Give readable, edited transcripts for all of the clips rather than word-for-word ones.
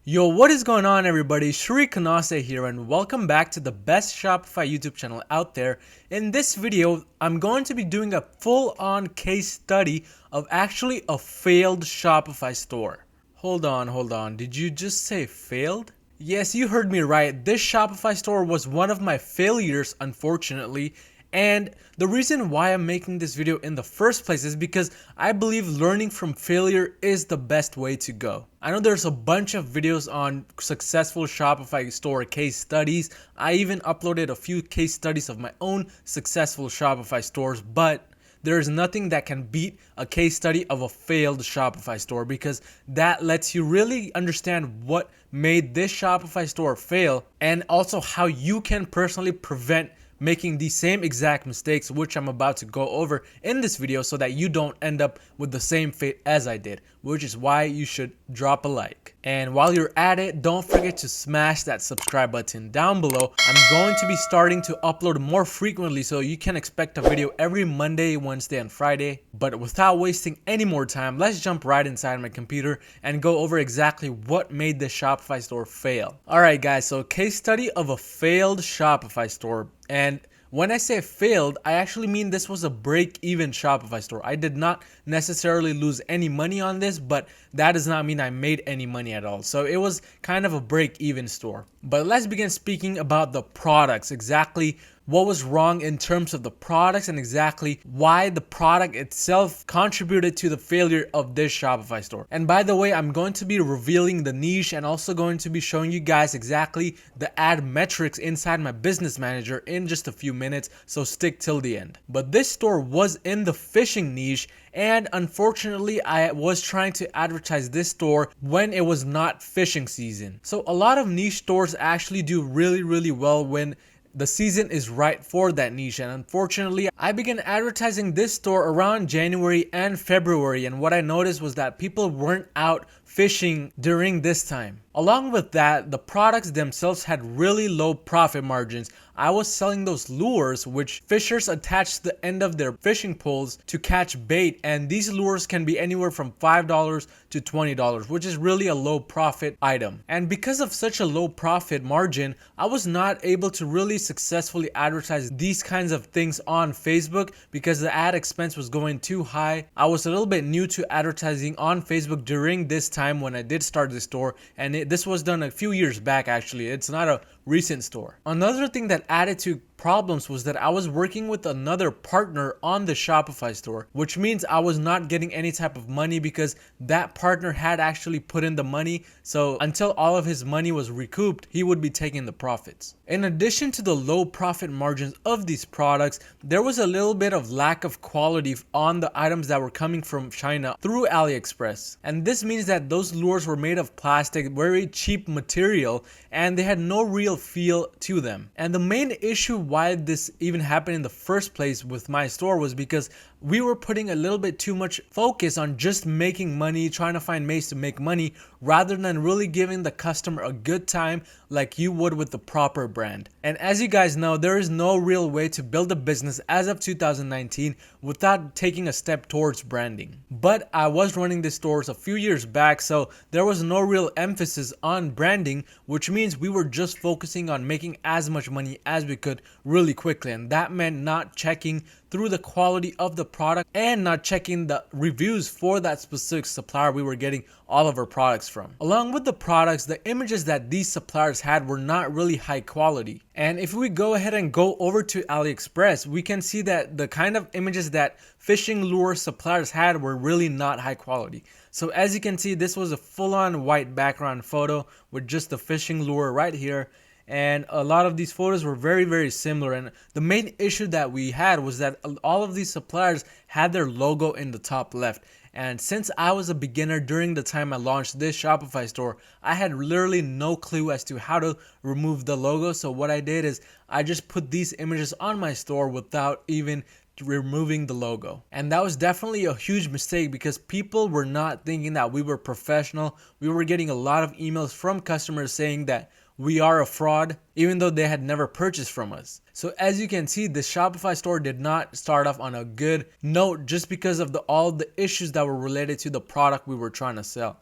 Yo, what is going on everybody? Shri Kanase here and welcome back to the best Shopify YouTube channel out there. In this video, I'm going to be doing a full-on case study of actually a failed Shopify store. Hold on. Did you just say failed? Yes, you heard me right. This Shopify store was one of my failures, unfortunately. And the reason why I'm making this video in the first place is because I believe learning from failure is the best way to go. I know there's a bunch of videos on successful Shopify store case studies. I even uploaded a few case studies of my own successful Shopify stores, but there is nothing that can beat a case study of a failed Shopify store because that lets you really understand what made this Shopify store fail and also how you can personally prevent making the same exact mistakes which I'm about to go over in this video so that you don't end up with the same fate as I did, which is why you should drop a like. And while you're at it, don't forget to smash that subscribe button down below. I'm going to be starting to upload more frequently, so you can expect a video every Monday, Wednesday, and Friday. But without wasting any more time, let's jump right inside my computer and go over exactly what made the Shopify store fail. Alright guys, so case study of a failed Shopify store. And when I say failed, I actually mean this was a break-even Shopify store. I did not necessarily lose any money on this, but that does not mean I made any money at all. So it was kind of a break-even store. But let's begin speaking about the products, exactly what was wrong in terms of the products and exactly why the product itself contributed to the failure of this Shopify store. And by the way, I'm going to be revealing the niche and also going to be showing you guys exactly the ad metrics inside my business manager in just a few minutes, so stick till the end. But this store was in the fishing niche, and unfortunately I was trying to advertise this store when it was not fishing season. So a lot of niche stores actually do really well when the season is right for that niche, and unfortunately I began advertising this store around January and February, and what I noticed was that people weren't out fishing during this time. Along with that, the products themselves had really low profit margins. I was selling those lures which fishers attach to the end of their fishing poles to catch bait, and these lures can be anywhere from $5 to $20, which is really a low profit item. And because of such a low profit margin, I was not able to really successfully advertise these kinds of things on Facebook because the ad expense was going too high. I was a little bit new to advertising on Facebook during this time when I did start the store, and this was done a few years back actually. It's not a recent store. Another thing that added to problems was that I was working with another partner on the Shopify store, which means I was not getting any type of money because that partner had actually put in the money. So until all of his money was recouped, he would be taking the profits. In addition to the low profit margins of these products, there was a little bit of lack of quality on the items that were coming from China through Aliexpress. And this means that those lures were made of plastic, very cheap material, and they had no real feel to them. And the main issue why this even happened in the first place with my store was because we were putting a little bit too much focus on just making money, trying to find ways to make money, rather than really giving the customer a good time like you would with the proper brand. And as you guys know, there is no real way to build a business as of 2019 without taking a step towards branding. But I was running these stores a few years back, so there was no real emphasis on branding, which means we were just focusing on making as much money as we could really quickly, and that meant not checking through the quality of the product and not checking the reviews for that specific supplier we were getting all of our products from. Along with the products, the images that these suppliers had were not really high quality. And if we go ahead and go over to Aliexpress, we can see that the kind of images that fishing lure suppliers had were really not high quality. So as you can see, this was a full-on white background photo with just the fishing lure right here. And a lot of these photos were very similar, and the main issue that we had was that all of these suppliers had their logo in the top left. And since I was a beginner during the time I launched this Shopify store, I had literally no clue as to how to remove the logo. So what I did is I just put these images on my store without even removing the logo. And that was definitely a huge mistake because people were not thinking that we were professional. We were getting a lot of emails from customers saying that we are a fraud, even though they had never purchased from us. So as you can see, the Shopify store did not start off on a good note just because of all the issues that were related to the product we were trying to sell.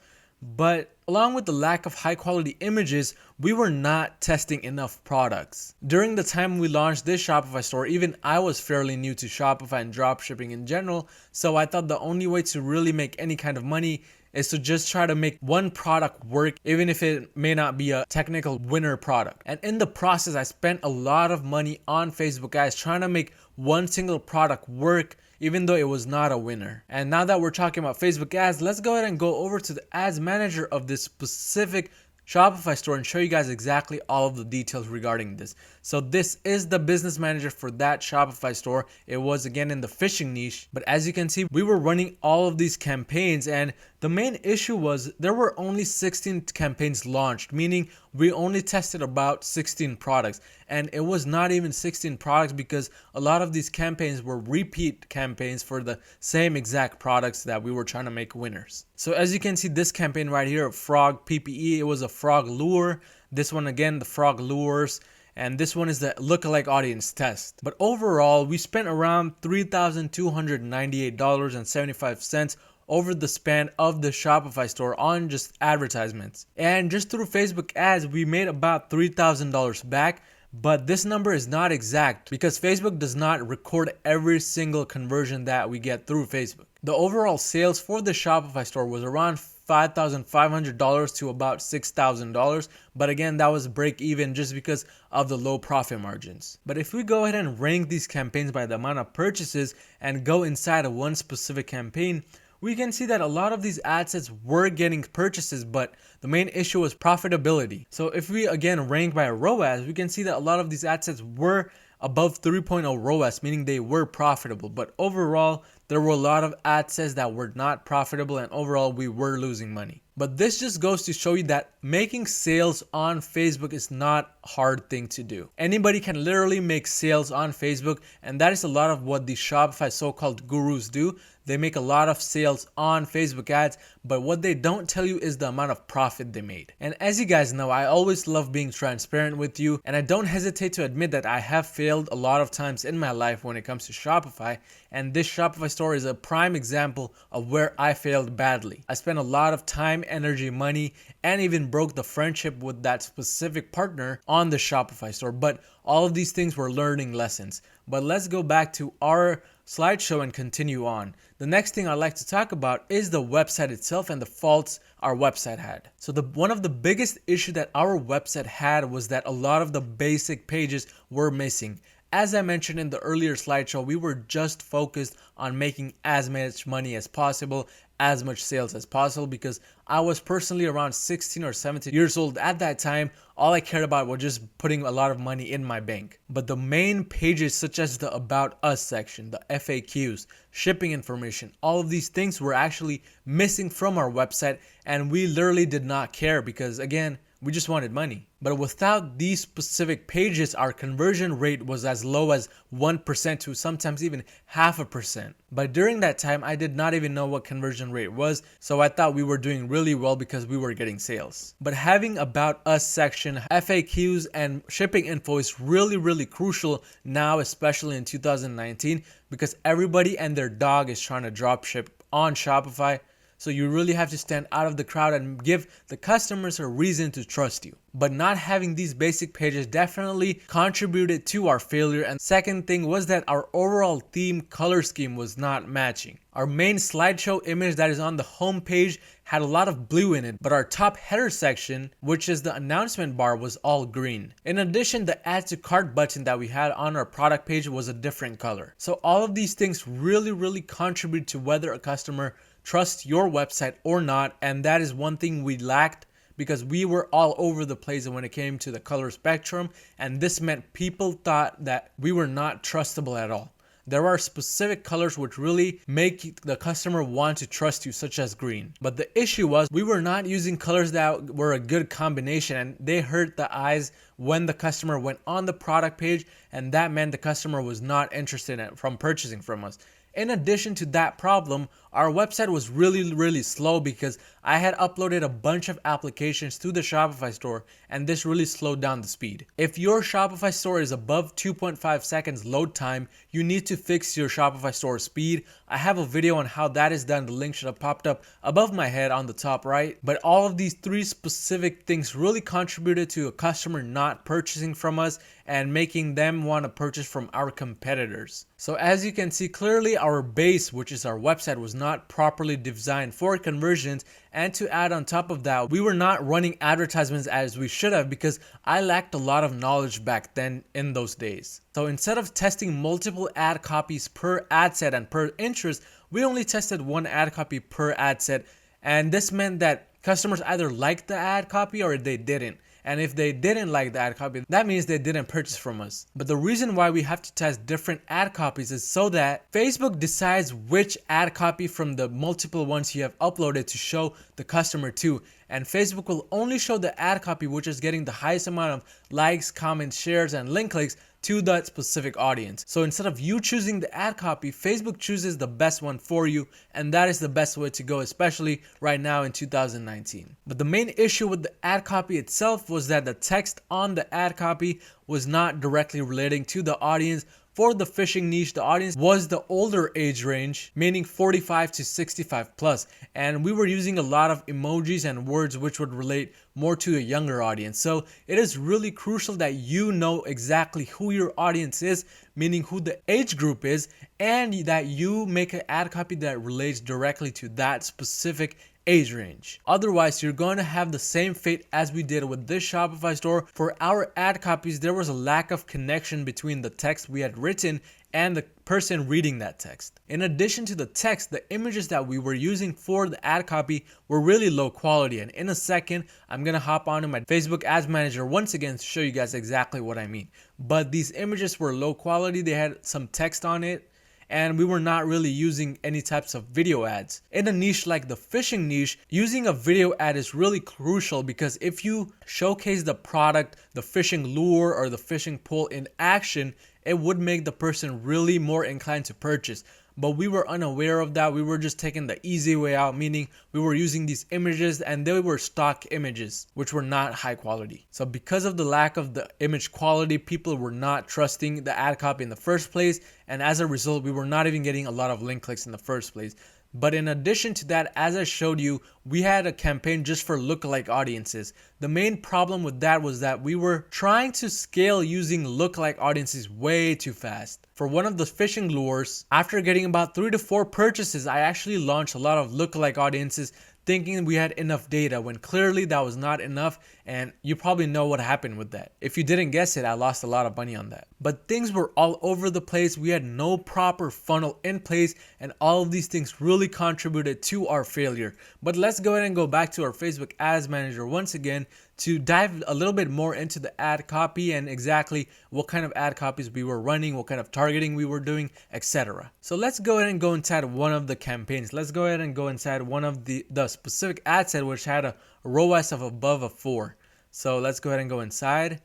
but along with the lack of high quality images, we were not testing enough products. During the time we launched this Shopify store, even I was fairly new to Shopify and dropshipping in general, so I thought the only way to really make any kind of money is to just try to make one product work, even if it may not be a technical winner product. And in the process, I spent a lot of money on Facebook ads trying to make one single product work, even though it was not a winner. And now that we're talking about Facebook ads, let's go ahead and go over to the ads manager of this specific Shopify store and show you guys exactly all of the details regarding this. So this is the business manager for that Shopify store. It was again in the fishing niche, but as you can see, we were running all of these campaigns, and the main issue was there were only 16 campaigns launched, meaning we only tested about 16 products. And it was not even 16 products because a lot of these campaigns were repeat campaigns for the same exact products that we were trying to make winners. So as you can see, this campaign right here, frog PPE, it was a frog lure. This one again, the frog lures. And this one is the lookalike audience test. But overall, we spent around $3,298.75 over the span of the Shopify store on just advertisements. And just through Facebook ads, we made about $3,000 back. But this number is not exact because Facebook does not record every single conversion that we get through Facebook. The overall sales for the Shopify store was around $5,500 to about $6,000, but again, that was break even just because of the low profit margins. But if we go ahead and rank these campaigns by the amount of purchases and go inside of one specific campaign, we can see that a lot of these ad sets were getting purchases, but the main issue was profitability. So if we again rank by ROAS, we can see that a lot of these ad sets were above 3.0 ROAS, meaning they were profitable. But overall, there were a lot of ad sets that were not profitable, and overall we were losing money. But this just goes to show you that making sales on Facebook is not a hard thing to do. Anybody can literally make sales on Facebook, and that is a lot of what the Shopify so-called gurus do. They make a lot of sales on Facebook ads, but what they don't tell you is the amount of profit they made. And as you guys know, I always love being transparent with you, and I don't hesitate to admit that I have failed a lot of times in my life when it comes to Shopify, and this Shopify store is a prime example of where I failed badly. I spent a lot of time, energy, money, and even broke the friendship with that specific partner on the Shopify store, but all of these things were learning lessons. But let's go back to our slideshow and continue on. The next thing I'd like to talk about is the website itself and the faults our website had. So one of the biggest issue that our website had was that a lot of the basic pages were missing. As I mentioned in the earlier slideshow, we were just focused on making as much money as possible, as much sales as possible, because I was personally around 16 or 17 years old at that time. All I cared about was just putting a lot of money in my bank. But the main pages such as the About Us section, the FAQs, shipping information, all of these things were actually missing from our website, and we literally did not care because again, we just wanted money. But without these specific pages, our conversion rate was as low as 1% to sometimes even 0.5%. But during that time, I did not even know what conversion rate was, so I thought we were doing really well because we were getting sales. But having About Us section, FAQs, and shipping info is really crucial now, especially in 2019, because everybody and their dog is trying to drop ship on Shopify. So you really have to stand out of the crowd and give the customers a reason to trust you. But not having these basic pages definitely contributed to our failure. And second thing was that our overall theme color scheme was not matching. Our main slideshow image that is on the home page had a lot of blue in it, but our top header section, which is the announcement bar, was all green. In addition, the add to cart button that we had on our product page was a different color. So all of these things really contribute to whether a customer trust your website or not, and that is one thing we lacked because we were all over the place when it came to the color spectrum, and this meant people thought that we were not trustable at all. There are specific colors which really make the customer want to trust you, such as green. But the issue was we were not using colors that were a good combination, and they hurt the eyes when the customer went on the product page, and that meant the customer was not interested from purchasing from us. In addition to that problem, our website was really slow because I had uploaded a bunch of applications to the Shopify store, and this really slowed down the speed. If your Shopify store is above 2.5 seconds load time, you need to fix your Shopify store speed. I have a video on how that is done. The link should have popped up above my head on the top right. But all of these three specific things really contributed to a customer not purchasing from us and making them want to purchase from our competitors. So as you can see clearly, our base, which is our website, was not properly designed for conversions. And to add on top of that, we were not running advertisements as we should have because I lacked a lot of knowledge back then in those days. So instead of testing multiple ad copies per ad set and per interest, we only tested one ad copy per ad set. And this meant that customers either liked the ad copy or they didn't. And if they didn't like the ad copy, that means they didn't purchase from us. But the reason why we have to test different ad copies is so that Facebook decides which ad copy from the multiple ones you have uploaded to show the customer to. And Facebook will only show the ad copy which is getting the highest amount of likes, comments, shares, and link clicks to that specific audience. So instead of you choosing the ad copy, Facebook chooses the best one for you, and that is the best way to go, especially right now in 2019. But the main issue with the ad copy itself was that the text on the ad copy was not directly relating to the audience. For the fishing niche, the audience was the older age range, meaning 45 to 65 plus, and we were using a lot of emojis and words which would relate more to a younger audience. So it is really crucial that you know exactly who your audience is, meaning who the age group is, and that you make an ad copy that relates directly to that specific age range. Otherwise, you're going to have the same fate as we did with this Shopify store. For our ad copies, there was a lack of connection between the text we had written and the person reading that text. In addition to the text, the images that we were using for the ad copy were really low quality. And in a second, I'm gonna hop onto my Facebook Ads Manager once again to show you guys exactly what I mean. But these images were low quality. They had some text on it, and we were not really using any types of video ads. In a niche like the fishing niche, using a video ad is really crucial because if you showcase the product, the fishing lure or the fishing pole in action, it would make the person really more inclined to purchase. But we were unaware of that. We were just taking the easy way out, meaning we were using these images and they were stock images, which were not high quality. So because of the lack of the image quality, people were not trusting the ad copy in the first place. And as a result, we were not even getting a lot of link clicks in the first place. But in addition to that, as I showed you, we had a campaign just for lookalike audiences. The main problem with that was that we were trying to scale using lookalike audiences way too fast. For one of the fishing lures, after getting about 3 to 4 purchases, I actually launched a lot of lookalike audiences thinking we had enough data when clearly that was not enough, and you probably know what happened with that. If you didn't guess it, I lost a lot of money on that. But things were all over the place. We had no proper funnel in place, and all of these things really contributed to our failure. But let's go ahead and go back to our Facebook Ads Manager once again to dive a little bit more into the ad copy and exactly what kind of ad copies we were running, what kind of targeting we were doing, etc. So let's go ahead and go inside one of the campaigns. Let's go ahead and go inside one of the specific ad set which had a ROAS of above a 4. So let's go ahead and go inside.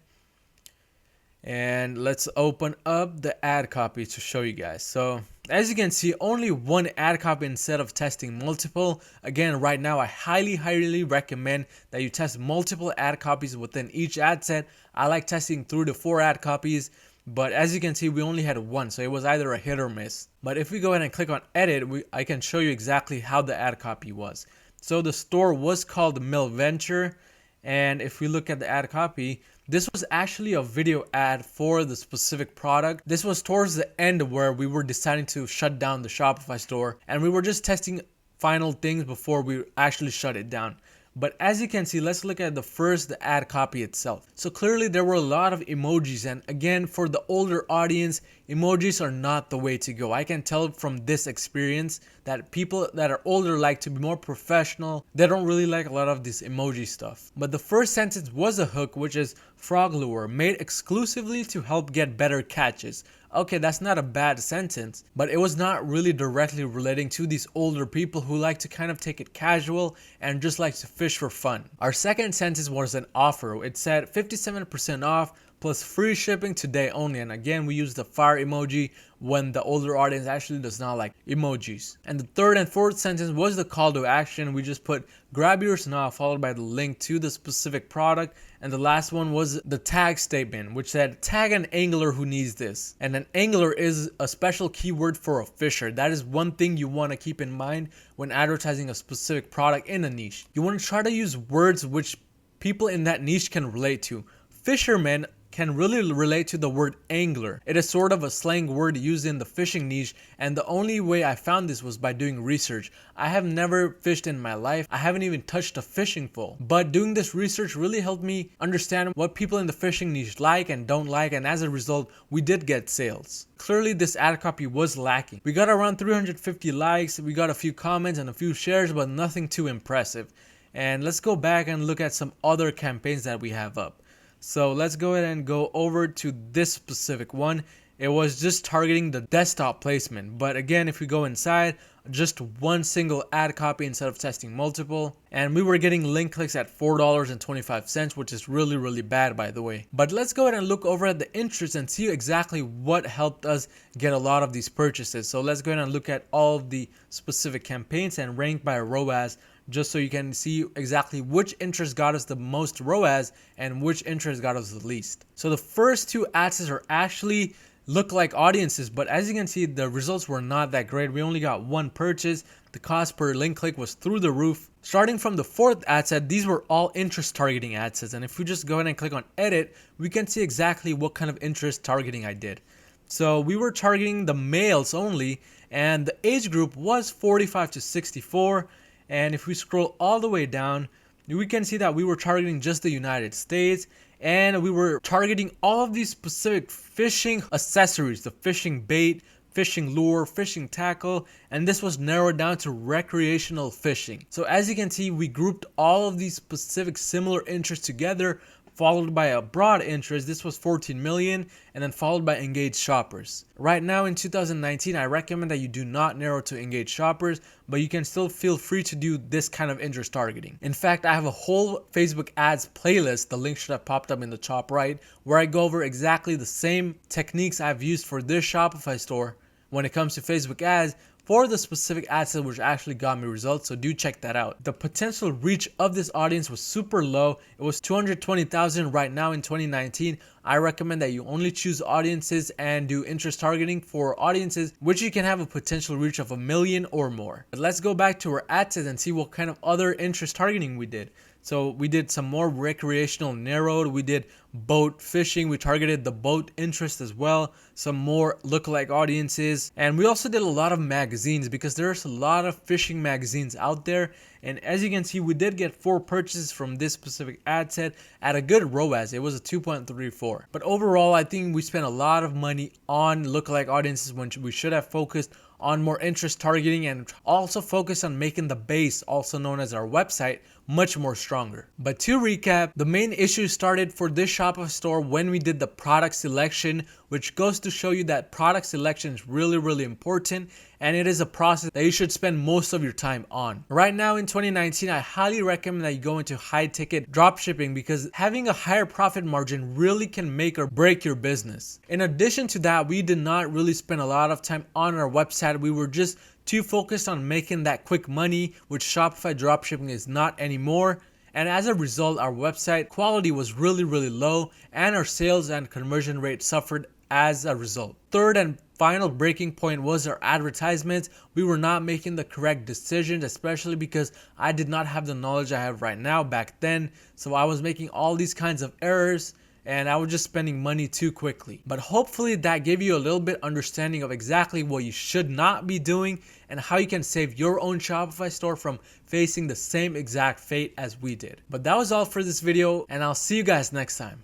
And let's open up the ad copy to show you guys. So as you can see, only one ad copy instead of testing multiple. Again, right now I highly recommend that you test multiple ad copies within each ad set. I like testing 3 to 4 ad copies, but as you can see, we only had one, so it was either a hit or miss. But if we go ahead and click on edit, I can show you exactly how the ad copy was. So the store was called Mill Venture, and if we look at the ad copy, this was actually a video ad for the specific product. This was towards the end where we were deciding to shut down the Shopify store, and we were just testing final things before we actually shut it down. But as you can see, let's look at the ad copy itself. So clearly there were a lot of emojis, and again, for the older audience, emojis are not the way to go. I can tell from this experience that people that are older like to be more professional. They don't really like a lot of this emoji stuff. But the first sentence was a hook, which is frog lure made exclusively to help get better catches. Okay, that's not a bad sentence, but it was not really directly relating to these older people who like to kind of take it casual and just like to fish for fun. Our second sentence was an offer. It said 57% off plus free shipping today only. And again, we use the fire emoji when the older audience actually does not like emojis. And the third and fourth sentence was the call to action. We just put grab yours now followed by the link to the specific product. And the last one was the tag statement, which said tag an angler who needs this. And an angler is a special keyword for a fisher. That is one thing you want to keep in mind when advertising a specific product in a niche. You want to try to use words which people in that niche can relate to. Fishermen can really relate to the word angler. It is sort of a slang word used in the fishing niche, and the only way I found this was by doing research. I have never fished in my life. I haven't even touched a fishing pole. But doing this research really helped me understand what people in the fishing niche like and don't like, and as a result, we did get sales. Clearly, this ad copy was lacking. We got around 350 likes, we got a few comments and a few shares, but nothing too impressive. And let's go back and look at some other campaigns that we have up. So let's go ahead and go over to this specific one. It was just targeting the desktop placement. But again, if we go inside, just one single ad copy instead of testing multiple. And we were getting link clicks at $4.25, which is really bad, by the way. But let's go ahead and look over at the interest and see exactly what helped us get a lot of these purchases. So let's go ahead and look at all of the specific campaigns and rank by ROAS, just so you can see exactly which interest got us the most ROAS and which interest got us the least. So the first two ads are actually look like audiences, but as you can see, the results were not that great. We only got one purchase. The cost per link click was through the roof. Starting from the fourth ad set, these were all interest targeting ad sets. And if we just go ahead and click on edit, we can see exactly what kind of interest targeting I did. So we were targeting the males only, and the age group was 45 to 64. And if we scroll all the way down, we can see that we were targeting just the United States, and we were targeting all of these specific fishing accessories, the fishing bait, fishing lure, fishing tackle, and this was narrowed down to recreational fishing. So as you can see, we grouped all of these specific similar interests together, followed by a broad interest. This was 14 million, and then followed by engaged shoppers. Right now in 2019, I recommend that you do not narrow to engaged shoppers, but you can still feel free to do this kind of interest targeting. In fact, I have a whole Facebook ads playlist, the link should have popped up in the top right, where I go over exactly the same techniques I've used for this Shopify store when it comes to Facebook ads for the specific ad set which actually got me results, so do check that out. The potential reach of this audience was super low. It was 220,000 right now in 2019. I recommend that you only choose audiences and do interest targeting for audiences which you can have a potential reach of 1 million or more. But let's go back to our ad set and see what kind of other interest targeting we did. So we did some more recreational narrowed, we did boat fishing, we targeted the boat interest as well, some more lookalike audiences, and we also did a lot of magazines because there's a lot of fishing magazines out there. And as you can see, we did get 4 purchases from this specific ad set at a good ROAS. It was a 2.34. But overall, I think we spent a lot of money on lookalike audiences when we should have focused on more interest targeting and also focus on making the base, also known as our website, much more stronger. But to recap, the main issue started for this Shopify store when we did the product selection, which goes to show you that product selection is really important, and it is a process that you should spend most of your time on. Right now in 2019, I highly recommend that you go into high ticket dropshipping because having a higher profit margin really can make or break your business. In addition to that, we did not really spend a lot of time on our website. We were just too focused on making that quick money, which Shopify dropshipping is not anymore. And as a result, our website quality was really low, and our sales and conversion rate suffered as a result. Third and final breaking point was our advertisements. We were not making the correct decisions, especially because I did not have the knowledge I have right now back then. So I was making all these kinds of errors, and I was just spending money too quickly. But hopefully that gave you a little bit understanding of exactly what you should not be doing and how you can save your own Shopify store from facing the same exact fate as we did. But that was all for this video, and I'll see you guys next time.